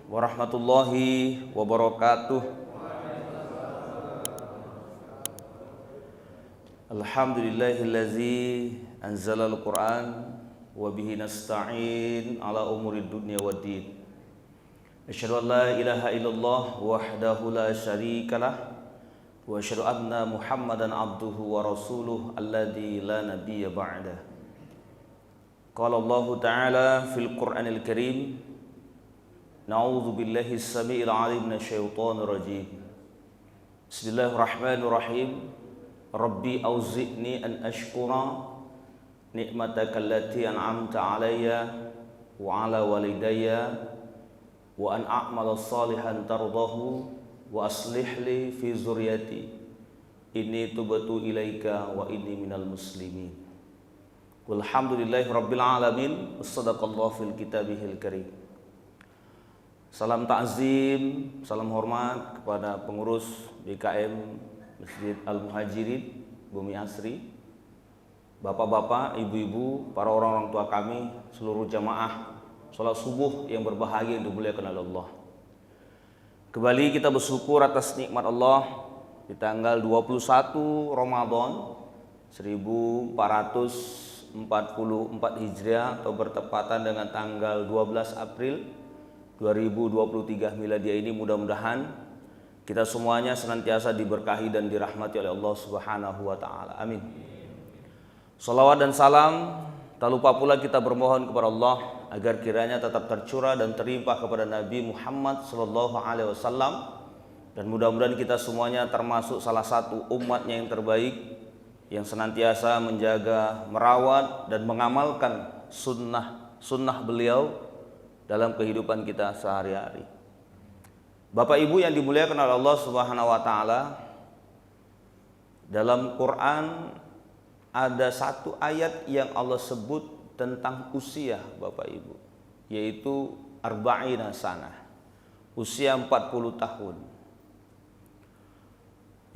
Warahmatullahi wabarakatuh. Alhamdulillahillazi anzalal Qur'an wa bihi nasta'in ala umurid dunya waddin. Asyhadu an la ilaha illallah wahdahu la syarikalah wa asyhadu anna Muhammadan abduhu wa rasuluh alladzi la nabiyya ba'dah. Qala Allah Ta'ala fil Qur'anil Karim: Na'udzu billahi as-sami'il 'alim minasyaitonir rajim. Bismillahirrahmanirrahim. Rabbi auzi'ni an ashkura ni'mataka allati an'amta 'alayya wa 'ala walidayya wa an a'mala shalihan tardahu wa aslih li fi dzurriyyati inni tubtu ilaika wa inni minal muslimin. Walhamdulillahi rabbil alamin. Shadaqallahu fil kitabihil karim. Salam takzim, salam hormat kepada pengurus BKM Masjid Al-Muhajirin Bumi Asri, bapak-bapak, ibu-ibu, para orang-orang tua kami, seluruh jamaah sholat subuh yang berbahagia yang dimuliakan oleh Allah. Kembali kita bersyukur atas nikmat Allah di tanggal 21 Ramadan 1444 Hijriah atau bertepatan dengan tanggal 12 April 2023 miladiah ini. Mudah-mudahan kita semuanya senantiasa diberkahi dan dirahmati oleh Allah Subhanahu wa taala. Amin. Shalawat dan salam tak lupa pula kita bermohon kepada Allah agar kiranya tetap tercurah dan terlimpah kepada Nabi Muhammad sallallahu alaihi wasallam, dan mudah-mudahan kita semuanya termasuk salah satu umatnya yang terbaik yang senantiasa menjaga, merawat dan mengamalkan sunnah beliau dalam kehidupan kita sehari-hari. Bapak Ibu yang dimuliakan oleh Allah Subhanahu wa taala, dalam Quran ada satu ayat yang Allah sebut tentang usia Bapak Ibu, yaitu arba'ina sanah, usia 40 tahun.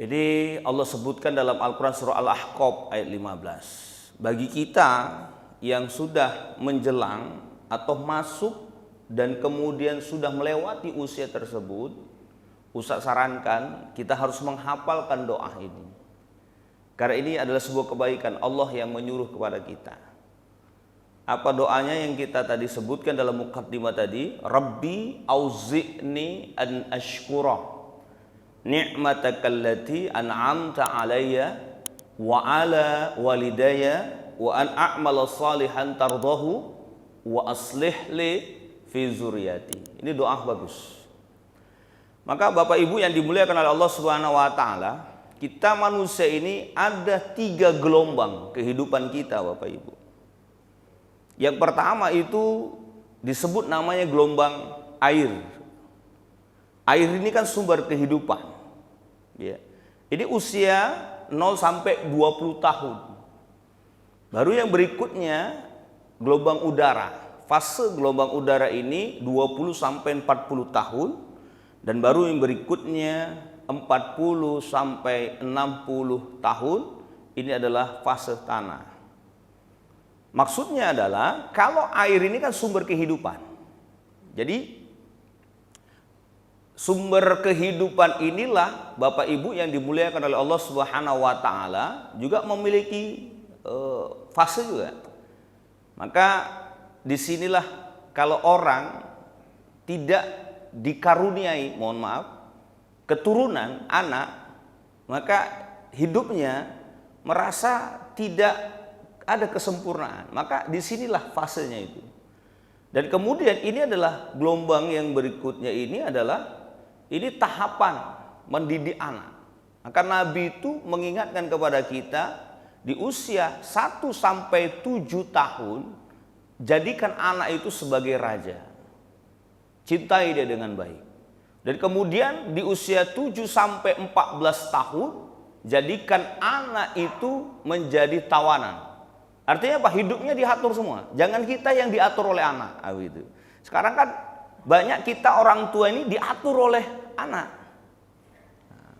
Ini Allah sebutkan dalam Al-Quran surah Al-Ahqaf ayat 15. Bagi kita yang sudah menjelang atau masuk dan kemudian sudah melewati usia tersebut, Ustaz sarankan kita harus menghafalkan doa ini, karena ini adalah sebuah kebaikan Allah yang menyuruh kepada kita. Apa doanya yang kita tadi sebutkan dalam muqaddimah tadi? Rabbi auzi'ni an ashkura ni'mataka allati an'amta alayya wa ala walidayya wa an a'mala salihan tardahu wa aslih li fi dzurriyyati. Ini doa bagus. Maka Bapak Ibu yang dimuliakan oleh Allah Subhanahu wa taala, kita manusia ini ada 3 gelombang kehidupan kita Bapak Ibu. Yang pertama itu disebut namanya gelombang air. Air ini kan sumber kehidupan. Ya. Ini usia 0 sampai 20 tahun. Baru yang berikutnya gelombang udara. Fase gelombang udara ini 20 sampai 40 tahun, dan baru yang berikutnya 40 sampai 60 tahun, ini adalah fase tanah. Maksudnya adalah kalau air ini kan sumber kehidupan. Jadi sumber kehidupan inilah Bapak Ibu yang dimuliakan oleh Allah Subhanahu wa taala juga memiliki fase juga. Maka disinilah kalau orang tidak dikaruniai, mohon maaf, keturunan anak, maka hidupnya merasa tidak ada kesempurnaan. Maka disinilah fasenya itu. Dan kemudian ini adalah gelombang yang berikutnya, ini adalah tahapan mendidik anak. Maka Nabi itu mengingatkan kepada kita di usia 1 sampai 7 tahun, jadikan anak itu sebagai raja. Cintai dia dengan baik. Dan kemudian di usia 7 sampai 14 tahun, jadikan anak itu menjadi tawanan. Artinya apa? Hidupnya diatur semua. Jangan kita yang diatur oleh anak. Gitu. Sekarang kan banyak kita orang tua ini diatur oleh anak.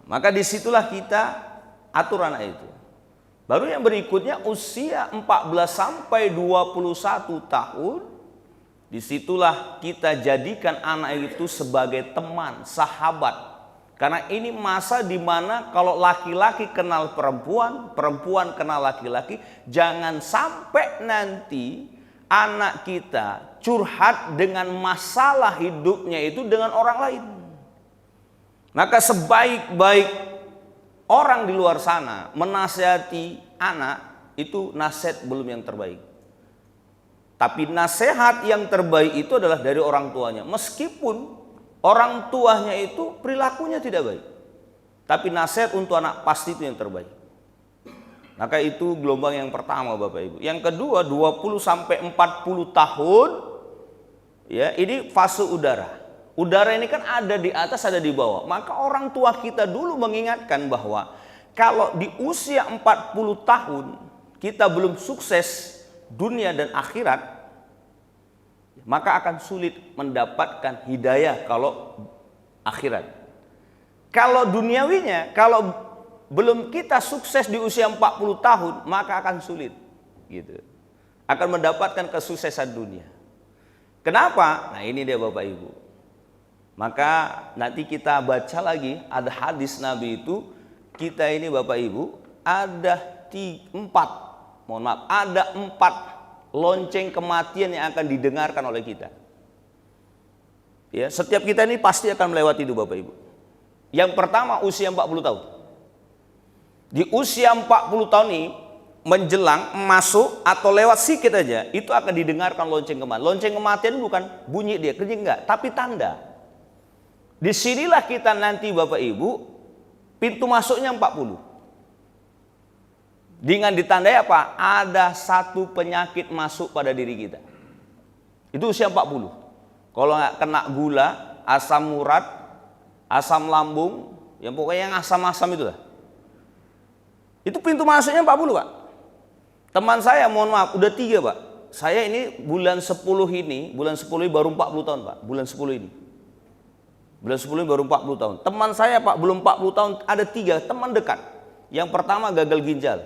Maka disitulah kita atur anak itu. Baru yang berikutnya usia 14 sampai 21 tahun, Disitulah kita jadikan anak itu sebagai teman, sahabat. Karena ini masa dimana kalau laki-laki kenal perempuan, perempuan kenal laki-laki, jangan sampai nanti anak kita curhat dengan masalah hidupnya itu dengan orang lain. Maka sebaik-baik orang di luar sana menasihati anak, itu nasihat belum yang terbaik. Tapi nasihat yang terbaik itu adalah dari orang tuanya. Meskipun orang tuanya itu perilakunya tidak baik, tapi nasihat untuk anak pasti itu yang terbaik. Maka itu gelombang yang pertama Bapak Ibu. Yang kedua 20 sampai 40 tahun, ya, ini fase udara. Udara ini kan ada di atas, ada di bawah. Maka orang tua kita dulu mengingatkan bahwa kalau di usia 40 tahun kita belum sukses dunia dan akhirat, maka akan sulit mendapatkan hidayah kalau akhirat. Kalau duniawinya, kalau belum kita sukses di usia 40 tahun, maka akan sulit gitu. Akan mendapatkan kesuksesan dunia. Kenapa? Nah, ini dia Bapak Ibu. Maka nanti kita baca lagi, ada hadis Nabi itu, kita ini Bapak Ibu ada empat lonceng kematian yang akan didengarkan oleh kita. Ya, setiap kita ini pasti akan melewati itu Bapak Ibu. Yang pertama usia 40 tahun. Di usia 40 tahun ini menjelang masuk atau lewat sikit aja itu akan didengarkan lonceng kematian. Lonceng kematian bukan bunyi dia kerja enggak, tapi tanda. Disinilah kita nanti Bapak Ibu pintu masuknya 40. Dengan ditandai apa? Ada satu penyakit masuk pada diri kita. Itu usia 40. Kalau nggak kena gula, asam urat, asam lambung, yang pokoknya yang asam-asam itu lah. Itu pintu masuknya 40 Pak. Teman saya mohon maaf udah 3 Pak. Saya ini bulan 10 ini baru 40 tahun Pak. Bulan 10 ini. Bulan 10 ini baru 40 tahun. Teman saya Pak belum 40 tahun ada 3 teman dekat. Yang pertama gagal ginjal.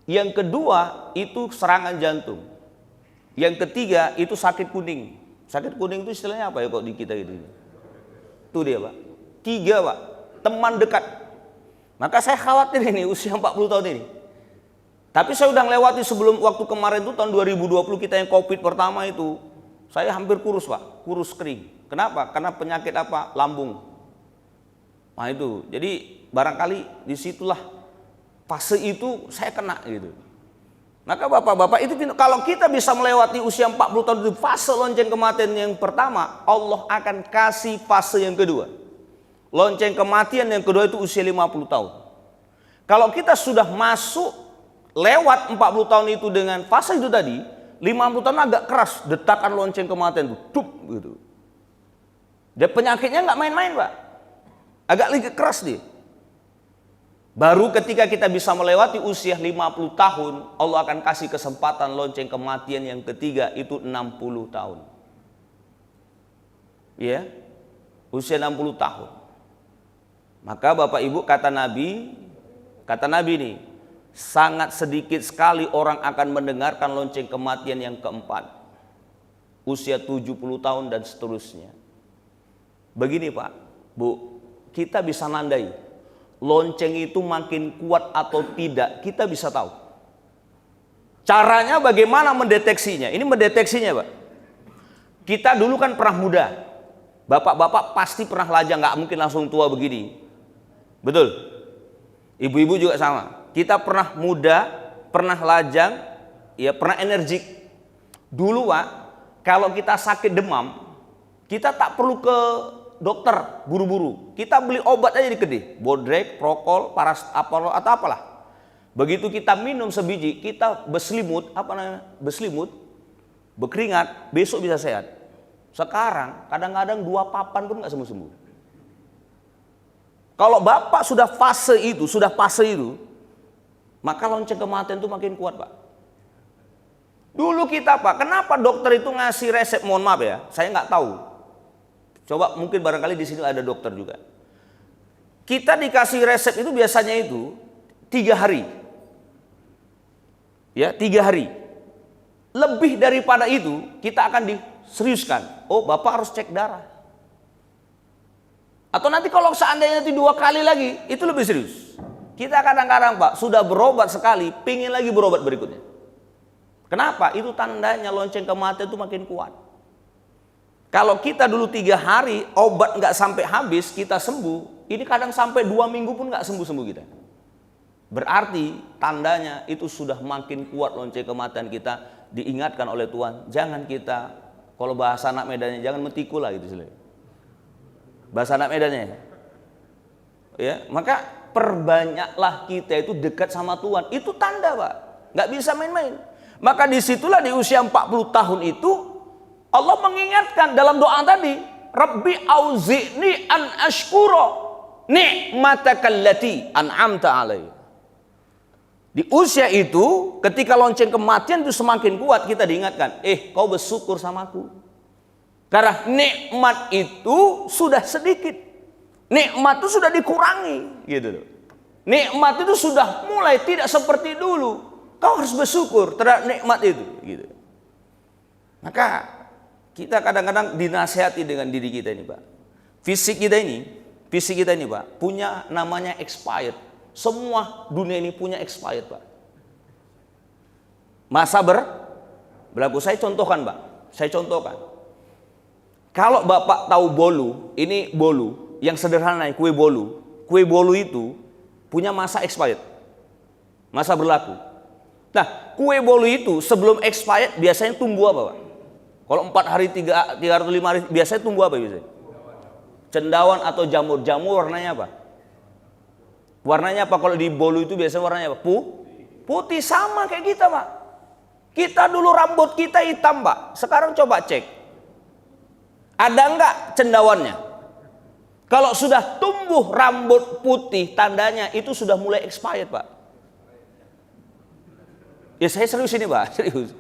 Yang kedua itu serangan jantung. Yang ketiga itu sakit kuning. Sakit kuning itu istilahnya apa ya kok di kita itu? Itu dia Pak. 3 Pak. Teman dekat. Maka saya khawatir ini usia 40 tahun ini. Tapi saya udah lewati sebelum waktu kemarin itu tahun 2020 kita yang COVID pertama itu. Saya hampir kurus Pak. Kurus kering. Kenapa? Karena penyakit apa? Lambung. Nah itu. Jadi barangkali disitulah fase itu saya kena gitu. Maka Bapak-bapak itu kalau kita bisa melewati usia 40 tahun itu fase lonceng kematian yang pertama, Allah akan kasih fase yang kedua. Lonceng kematian yang kedua itu usia 50 tahun. Kalau kita sudah masuk lewat 40 tahun itu dengan fase itu tadi, 50 tahun agak keras detakan lonceng kematian itu, tup gitu. Dan penyakitnya nggak main-main Pak. Agak lagi keras dia. Baru ketika kita bisa melewati usia 50 tahun, Allah akan kasih kesempatan lonceng kematian yang ketiga itu 60 tahun. Ya, usia 60 tahun. Maka Bapak Ibu kata Nabi nih, sangat sedikit sekali orang akan mendengarkan lonceng kematian yang keempat. Usia 70 tahun dan seterusnya. Begini Pak, Bu, kita bisa nandai. Lonceng itu makin kuat atau tidak kita bisa tahu. Caranya bagaimana mendeteksinya? Ini mendeteksinya Pak. Kita dulu kan pernah muda. Bapak-bapak pasti pernah lajang, nggak mungkin langsung tua begini. Betul? Ibu-ibu juga sama. Kita pernah muda, pernah lajang, ya pernah energik. Dulu Pak, kalau kita sakit demam, kita tak perlu ke dokter buru-buru, kita beli obat aja di kedai, Bodrek, Prokol, Paracetamol atau apalah. Begitu kita minum sebiji, kita berselimut, berkeringat, besok bisa sehat. Sekarang kadang-kadang 2 papan pun nggak sembuh-sembuh. Kalau Bapak sudah fase itu, maka lonceng kematian itu makin kuat Pak. Dulu kita Pak, kenapa dokter itu ngasih resep, mohon maaf ya, saya nggak tahu. Coba mungkin barangkali di sini ada dokter juga. Kita dikasih resep itu biasanya itu 3 hari. Ya, 3 hari. Lebih daripada itu kita akan seriuskan. Oh, Bapak harus cek darah. Atau nanti kalau seandainya itu 2 kali lagi, itu lebih serius. Kita kadang-kadang Pak, sudah berobat sekali, pingin lagi berobat berikutnya. Kenapa? Itu tandanya lonceng kematian itu makin kuat. Kalau kita dulu 3 hari, obat nggak sampai habis, kita sembuh. Ini kadang sampai 2 minggu pun nggak sembuh-sembuh kita. Berarti tandanya itu sudah makin kuat lonceng kematian kita, diingatkan oleh Tuhan. Jangan kita, kalau bahasa anak Medannya, jangan metiku lah gitu. Bahasa anak Medannya. Ya, maka perbanyaklah kita itu dekat sama Tuhan. Itu tanda Pak, nggak bisa main-main. Maka disitulah di usia 40 tahun itu Allah mengingatkan dalam doa tadi, Rabbi auzi'ni an ashkura ni'matakallati an'amta alaihi. Di usia itu, ketika lonceng kematian itu semakin kuat, kita diingatkan, kau bersyukur sama aku. Karena nikmat itu sudah sedikit. Nikmat itu sudah dikurangi, gitu loh. Nikmat itu sudah mulai tidak seperti dulu. Kau harus bersyukur terhadap nikmat itu, gitu. Maka kita kadang-kadang dinasihati dengan diri kita ini, Pak. Fisik kita ini, Pak, punya namanya expired. Semua dunia ini punya expired, Pak. Masa berlaku. Saya contohkan, Pak. Kalau Bapak tahu bolu, ini bolu yang sederhana, kue bolu. Kue bolu itu punya masa expired, masa berlaku. Nah, kue bolu itu sebelum expired biasanya tumbuh apa, Pak? Kalau 4 hari, 3 atau 5 hari biasanya tumbuh apa biasanya? Cendawan atau jamur. Jamur warnanya apa? Warnanya apa kalau di bolu itu biasanya warnanya apa? Putih, sama kayak kita, Pak. Kita dulu rambut kita hitam, Pak. Sekarang coba cek. Ada enggak cendawannya? Kalau sudah tumbuh rambut putih, tandanya itu sudah mulai expired, Pak. Ya saya serius ini, Pak, serius.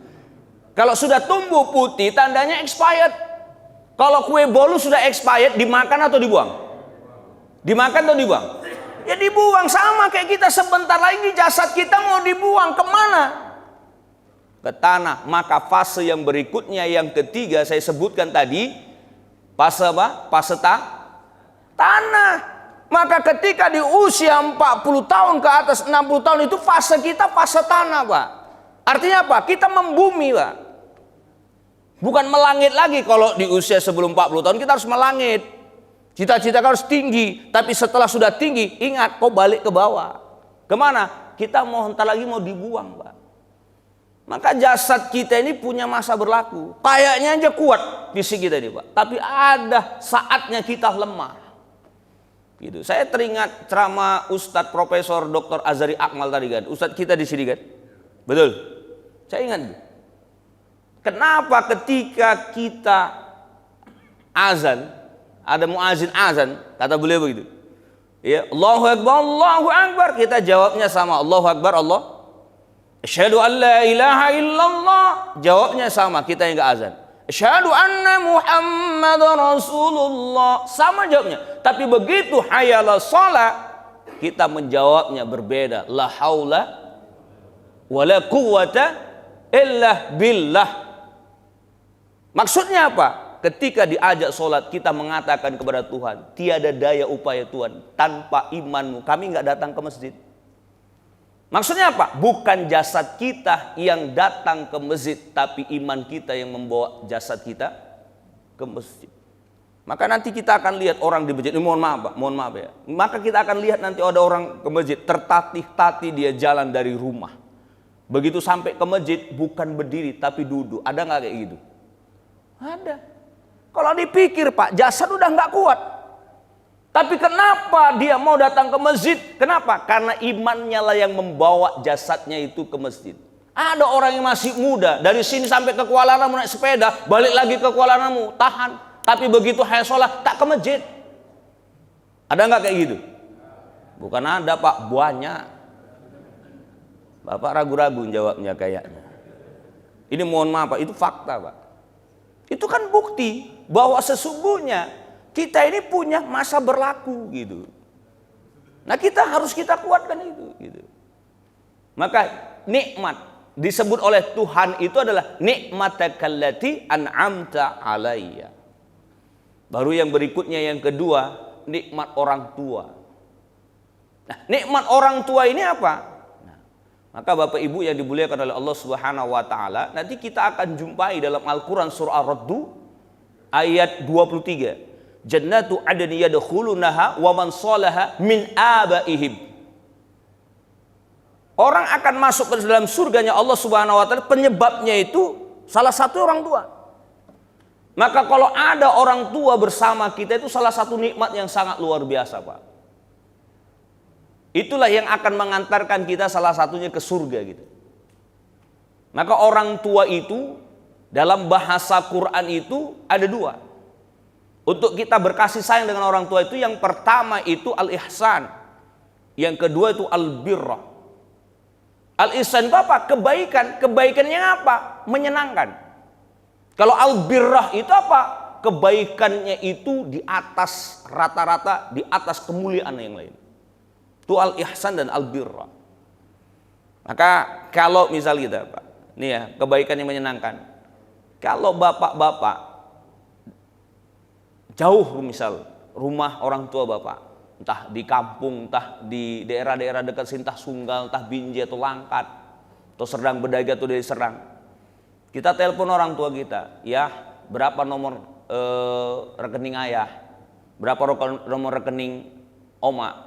Kalau sudah tumbuh putih, tandanya expired. Kalau kue bolu sudah expired, dimakan atau dibuang? Dimakan atau dibuang? Ya dibuang, sama kayak kita, sebentar lagi jasad kita mau dibuang kemana? Ke tanah. Maka fase yang berikutnya, yang ketiga saya sebutkan tadi, fase apa? Fase tanah. Maka ketika di usia 40 tahun ke atas, 60 tahun itu fase kita fase tanah, Pak. Artinya apa? Kita membumi, Pak. Bukan melangit lagi. Kalau di usia sebelum 40 tahun kita harus melangit. Cita-cita harus tinggi, tapi setelah sudah tinggi, ingat, kau balik ke bawah. Kemana? Kita mau entar lagi mau dibuang, Pak. Maka jasad kita ini punya masa berlaku. Kayaknya aja kuat fisik kita ini, Pak. Tapi ada saatnya kita lemah. Gitu. Saya teringat ceramah Ustadz Profesor Dr. Azhari Akmal tadi kan. Ustadz kita di sini kan. Betul. Saya ingat. Kenapa ketika kita azan, ada muazin azan, kata beliau begitu. Ya, Allahu Akbar, kita jawabnya sama Allahu Akbar, Allah. Asyhadu an la ilaha illallah, jawabnya sama kita yang enggak azan. Asyhadu anna Muhammadar Rasulullah, sama jawabnya. Tapi begitu hayya 'alas shalah, kita menjawabnya berbeda. La haula wala quwwata illa billah. Maksudnya apa? Ketika diajak sholat, kita mengatakan kepada Tuhan, tiada daya upaya Tuhan, tanpa imanmu kami nggak datang ke masjid. Maksudnya apa? Bukan jasad kita yang datang ke masjid, tapi iman kita yang membawa jasad kita ke masjid. Maka nanti kita akan lihat orang di masjid, mohon maaf ya. Maka kita akan lihat nanti ada orang ke masjid, tertatih-tatih dia jalan dari rumah. Begitu sampai ke masjid, bukan berdiri tapi duduk. Ada nggak kayak gitu? Ada. Kalau dipikir, Pak, jasad udah nggak kuat. Tapi kenapa dia mau datang ke masjid? Kenapa? Karena imannya lah yang membawa jasadnya itu ke masjid. Ada orang yang masih muda, dari sini sampai ke Kuala Namu naik sepeda, balik lagi ke Kuala Namu, tahan. Tapi begitu hayya sholat, tak ke masjid. Ada nggak kayak gitu? Bukan ada, Pak, banyak. Bapak ragu-ragu jawabnya kayaknya. Ini mohon maaf, Pak, itu fakta, Pak. Itu kan bukti bahwa sesungguhnya kita ini punya masa berlaku gitu. Nah, kita harus kita kuatkan itu gitu. Maka disebut oleh Tuhan itu adalah nikmatakallati an'amta alayya. Baru yang berikutnya yang kedua, nikmat orang tua. Nah, nikmat orang tua ini apa? Nah, maka Bapak Ibu yang dimuliakan oleh Allah Subhanahu wa taala, nanti kita akan jumpai dalam Al-Qur'an surah Ar-Radd ayat 23. Jannatu adni yadkhulunaha wa man salaha min abaihim. Orang akan masuk ke dalam surganya Allah Subhanahu wa taala, penyebabnya itu salah satu orang tua. Maka kalau ada orang tua bersama kita itu salah satu nikmat yang sangat luar biasa, Pak. Itulah yang akan mengantarkan kita salah satunya ke surga gitu. Maka orang tua itu dalam bahasa Quran itu ada dua. Untuk kita berkasih sayang dengan orang tua itu, yang pertama itu al-ihsan. Yang kedua itu al-birrah. Al-ihsan itu apa? Kebaikan. Kebaikannya apa? Menyenangkan. Kalau al-birrah itu apa? Kebaikannya itu di atas rata-rata, di atas kemuliaan yang lain. Itu al-ihsan dan al-birrah. Maka kalau misal kita, Pak, nih ya, kebaikan yang menyenangkan. Kalau bapak-bapak jauh misal rumah orang tua bapak, entah di kampung, entah di daerah-daerah dekat Sintah Sunggal, entah Binjai atau Langkat, atau Serdang Bedagai atau Deli Serang. Kita telepon orang tua kita, ya berapa nomor rekening ayah, berapa nomor rekening oma.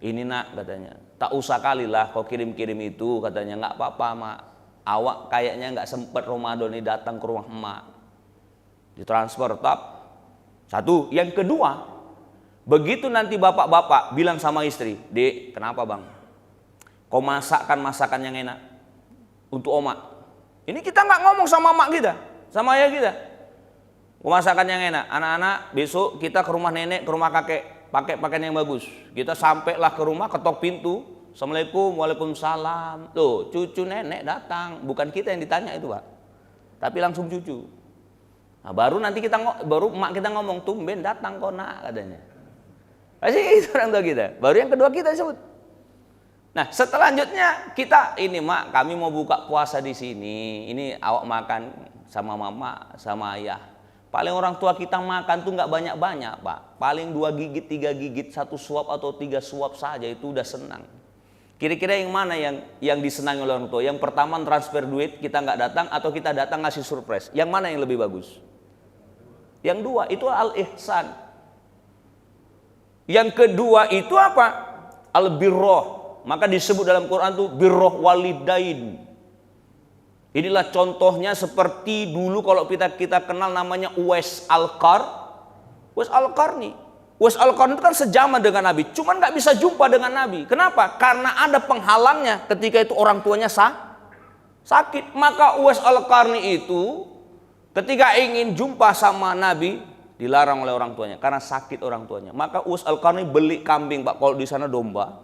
Ini nak katanya, tak usah kali lah kau kirim-kirim itu katanya, nggak apa-apa mak. Awak kayaknya nggak sempat Ramadan ini datang ke rumah emak. Ditransfer tetap. Satu, yang kedua, begitu nanti bapak-bapak bilang sama istri, Dek, kenapa bang? Kau masakkan masakan yang enak untuk oma. Ini kita nggak ngomong sama mak kita, sama ayah kita. Kau masakan yang enak, anak-anak besok kita ke rumah nenek, ke rumah kakek, pakai pakaian yang bagus. Kita sampailah ke rumah, ketok pintu, Assalamualaikum, waalaikumsalam. Tuh, cucu nenek datang, bukan kita yang ditanya itu, Pak, tapi langsung cucu. Nah, baru nanti baru emak kita ngomong, tumben datang kok nak katanya. Pasti itu orang tua kita. Baru yang kedua kita sebut. Nah, selanjutnya kita ini mak, kami mau buka puasa di sini. Ini awak makan sama mama, sama ayah. Paling orang tua kita makan tuh nggak banyak-banyak, Pak. Paling 2 gigit, 3 gigit, 1 suap atau 3 suap saja itu udah senang. Kira-kira yang mana yang disenangi oleh orang tua? Yang pertama transfer duit, kita nggak datang, atau kita datang ngasih surprise? Yang mana yang lebih bagus? Yang dua, itu al-ihsan. Yang kedua itu apa? Al-birrah. Maka disebut dalam Quran itu birrah walidain. Inilah contohnya seperti dulu kalau kita kenal namanya Uwais Al-Qarni. Uwais Al-Qarni. Uwais Al-Qarni itu kan sejaman dengan Nabi, cuman nggak bisa jumpa dengan Nabi. Kenapa? Karena ada penghalangnya ketika itu orang tuanya sakit. Maka Uwais Al-Qarni itu ketika ingin jumpa sama Nabi dilarang oleh orang tuanya karena sakit orang tuanya. Maka Uwais Al-Qarni beli kambing, Pak. Kalau di sana domba,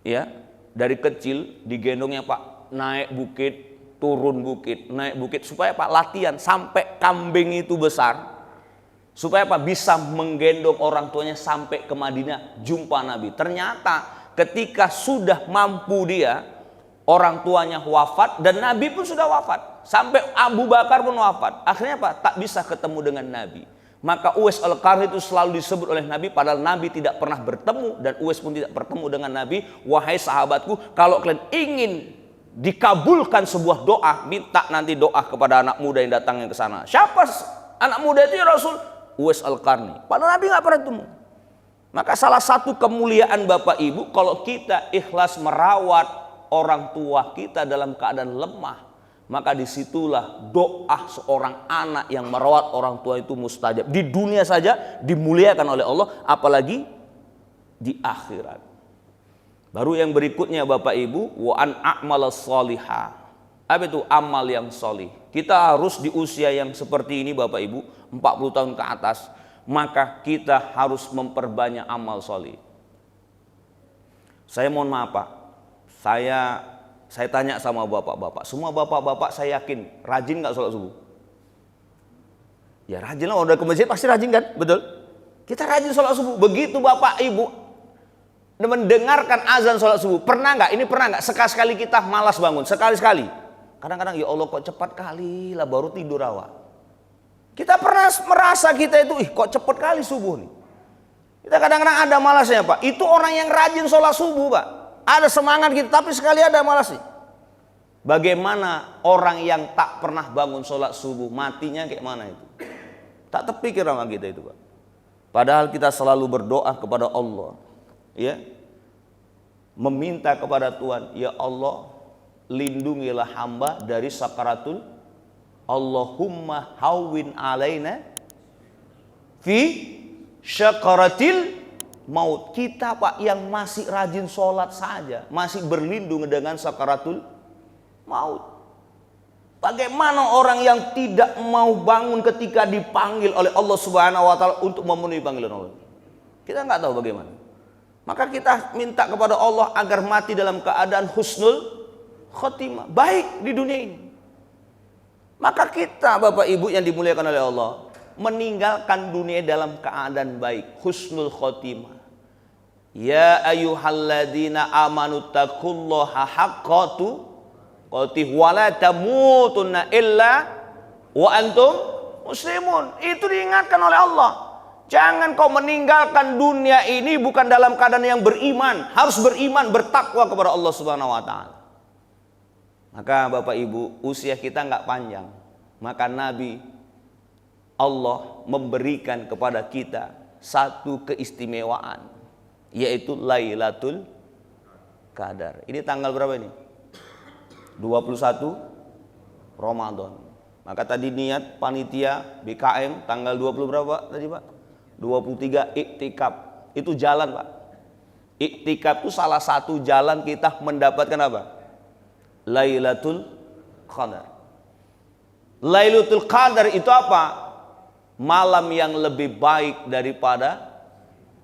ya dari kecil digendongnya, Pak, naik bukit, turun bukit, naik bukit, supaya Pak latihan sampai kambing itu besar, supaya Pak bisa menggendong orang tuanya sampai ke Madinah jumpa Nabi. Ternyata ketika sudah mampu dia, orang tuanya wafat dan Nabi pun sudah wafat. Sampai Abu Bakar pun wafat. Akhirnya Pak tak bisa ketemu dengan Nabi. Maka Uwais Al-Qarni itu selalu disebut oleh Nabi, padahal Nabi tidak pernah bertemu dan Uwais pun tidak bertemu dengan Nabi. Wahai sahabatku, kalau kalian ingin dikabulkan sebuah doa, minta nanti doa kepada anak muda yang datangnya ke sana. Siapa anak muda itu ya Rasul? Uwais Al-Qarni. Padahal Nabi nggak pernah ketemu. Maka salah satu kemuliaan Bapak Ibu kalau kita ikhlas merawat orang tua kita dalam keadaan lemah, maka disitulah doa seorang anak yang merawat orang tua itu mustajab. Di dunia saja dimuliakan oleh Allah, apalagi di akhirat. Baru yang berikutnya Bapak Ibu, wa an a'malas sholihah. Apa itu amal yang solih? Kita harus di usia yang seperti ini Bapak Ibu, 40 tahun ke atas, maka kita harus memperbanyak amal solih. Saya mohon maaf Pak, saya tanya sama bapak-bapak, semua bapak-bapak saya yakin rajin nggak sholat subuh? Ya rajin lah, udah ke masjid pasti rajin kan, betul? Kita rajin sholat subuh. Begitu bapak ibu mendengarkan azan sholat subuh. Pernah nggak? Ini pernah nggak? Sekali-sekali kita malas bangun, sekali-sekali. Kadang-kadang ya Allah kok cepat kali lah baru tidur awal. Kita pernah merasa kita itu, kok cepat kali subuh nih. Kita kadang-kadang ada malasnya Pak. Itu orang yang rajin sholat subuh Pak. Ada semangat kita, tapi sekali ada malasnya. Bagaimana orang yang tak pernah bangun sholat subuh, matinya kayak mana itu? Tak terpikir sama kita itu Pak. Padahal kita selalu berdoa kepada Allah, ya, meminta kepada Tuhan, ya Allah, lindungilah hamba dari sakaratul, Allahumma hawwin alaina fi syakaratil maut. Kita Pak yang masih rajin sholat saja masih berlindung dengan sakaratul maut. Bagaimana orang yang tidak mau bangun ketika dipanggil oleh Allah Subhanahu wa taala untuk memenuhi panggilan Allah? Kita nggak tahu bagaimana. Maka kita minta kepada Allah agar mati dalam keadaan husnul khotimah, baik di dunia ini. Maka kita Bapak Ibu yang dimuliakan oleh Allah, meninggalkan dunia dalam keadaan baik, husnul khotimah. Ya ayyuhalladzina amanu taqullaha haqqa tuqatih wa la tamutunna illa wa antum muslimun. Itu diingatkan oleh Allah. Jangan kau meninggalkan dunia ini bukan dalam keadaan yang beriman. Harus beriman, bertakwa kepada Allah Subhanahu wa taala. Maka Bapak Ibu, usia kita nggak panjang. Maka Nabi Allah memberikan kepada kita satu keistimewaan, yaitu Lailatul Qadar. Ini tanggal berapa ini? 21 Ramadan. Maka tadi niat panitia BKM tanggal 20 berapa tadi Pak? 23 iktikaf. Itu jalan Pak. Iktikaf itu salah satu jalan kita mendapatkan apa? Lailatul Qadar. Lailatul Qadar itu apa? Malam yang lebih baik daripada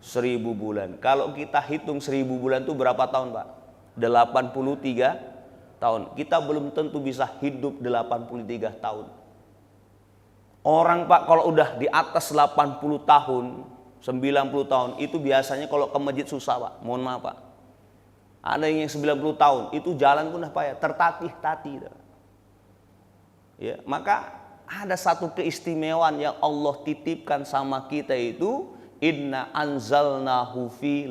1000 bulan. Kalau kita hitung 1000 bulan itu berapa tahun Pak? 83 tahun. Kita belum tentu bisa hidup 83 tahun. Orang Pak kalau udah di atas 80 tahun, 90 tahun, itu biasanya kalau ke masjid susah Pak. Mohon maaf Pak. Ada yang 90 tahun, itu jalan pun payah, tertatih-tatih. Ya, maka ada satu keistimewaan yang Allah titipkan sama kita itu, inna anzalnahu fi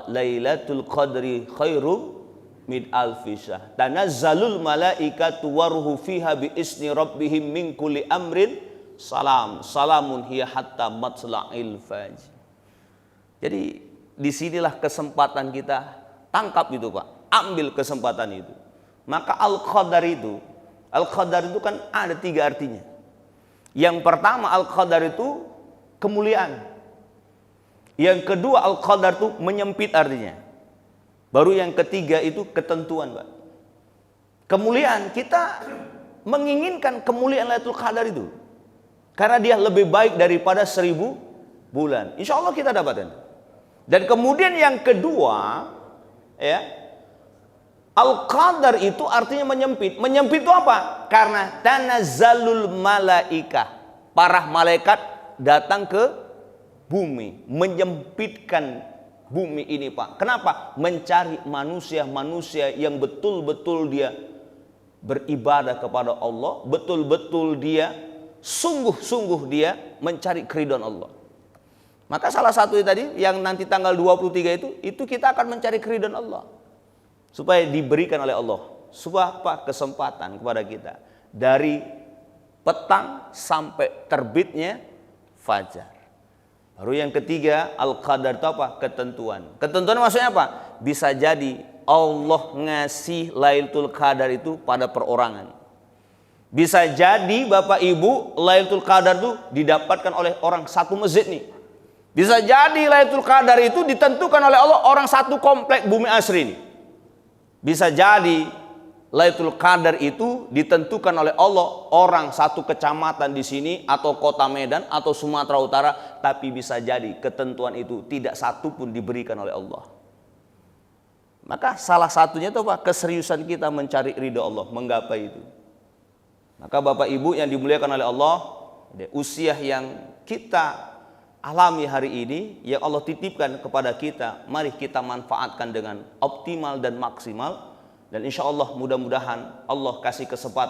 lailatul qadri khairum min alfi syahr. Tanazzalul malaikatu waruhu fiha bi isni rabbihim min kulli amrin salamun hiya hatta matla'il fajr. Jadi disinilah kesempatan kita, tangkap itu Pak, ambil kesempatan itu. Maka Al-Qadar itu kan ada 3 artinya. Yang pertama Al-Qadar itu kemuliaan. Yang kedua Al-Qadar itu menyempit artinya. Baru yang ketiga itu ketentuan Pak. Kemuliaan, kita menginginkan kemuliaan Lailatul Qadar itu. Karena dia lebih baik daripada 1000 bulan. Insya Allah kita dapatkan. Dan kemudian yang kedua, ya, Al-Qadar itu artinya menyempit. Menyempit itu apa? Karena tanazzalul malaikah, para malaikat datang ke bumi, menyempitkan bumi ini Pak. Kenapa? Mencari manusia-manusia yang betul-betul dia beribadah kepada Allah, betul-betul dia sungguh-sungguh dia mencari keridhaan Allah. Maka salah satu tadi yang nanti tanggal 23 itu kita akan mencari keridhaan Allah. Supaya diberikan oleh Allah sebuah kesempatan kepada kita dari petang sampai terbitnya fajar. Baru yang ketiga Al-Qadar itu apa? Ketentuan. Ketentuan maksudnya apa? Bisa jadi Allah ngasih Lailatul Qadar itu pada perorangan. Bisa jadi Bapak Ibu Lailatul Qadar itu didapatkan oleh orang satu masjid nih. Bisa jadi Lailatul Qadar itu ditentukan oleh Allah orang satu komplek Bumi Asri ini. Bisa jadi Lailatul Qadar itu ditentukan oleh Allah orang satu kecamatan di sini atau kota Medan atau Sumatera Utara, tapi bisa jadi ketentuan itu tidak satu pun diberikan oleh Allah. Maka salah satunya itu Pak, keseriusan kita mencari ridha Allah, menggapai itu. Maka Bapak Ibu yang dimuliakan oleh Allah, usia yang kita alami hari ini, yang Allah titipkan kepada kita, mari kita manfaatkan dengan optimal dan maksimal. Dan insya Allah mudah-mudahan Allah kasih kesempatan